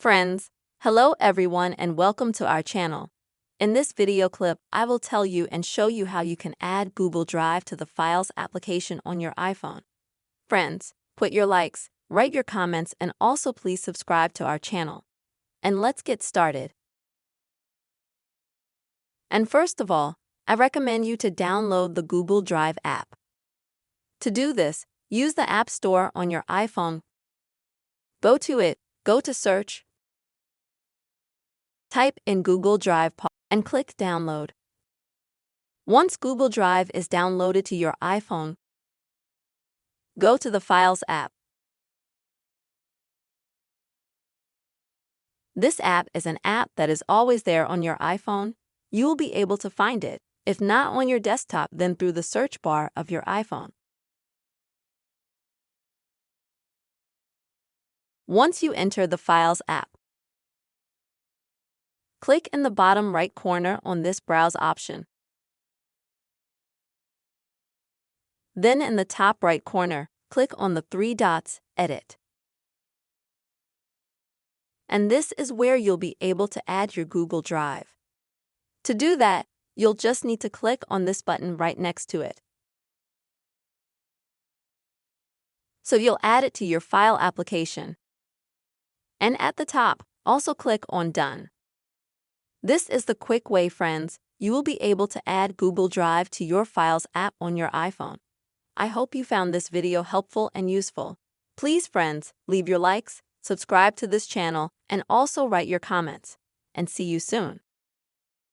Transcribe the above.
Friends, hello everyone and welcome to our channel. In this video clip, I will tell you and show you how you can add Google Drive to the Files application on your iPhone. Friends, put your likes, write your comments, and also please subscribe to our channel. And let's get started. And first of all, I recommend you to download the Google Drive app. To do this, use the App Store on your iPhone. Go to it, go to Search, type in Google Drive and click Download. Once Google Drive is downloaded to your iPhone, go to the Files app. This app is an app that is always there on your iPhone. You will be able to find it, if not on your desktop, then through the search bar of your iPhone. Once you enter the Files app, click in the bottom right corner on this Browse option. Then in the top right corner, click on the three dots, Edit. And this is where you'll be able to add your Google Drive. To do that, you'll just need to click on this button right next to it. So you'll add it to your File application. And at the top, also click on Done. This is the quick way, friends. You will be able to add Google Drive to your Files app on your iPhone. I hope you found this video helpful and useful. Please, friends, leave your likes, subscribe to this channel, and also write your comments. And see you soon.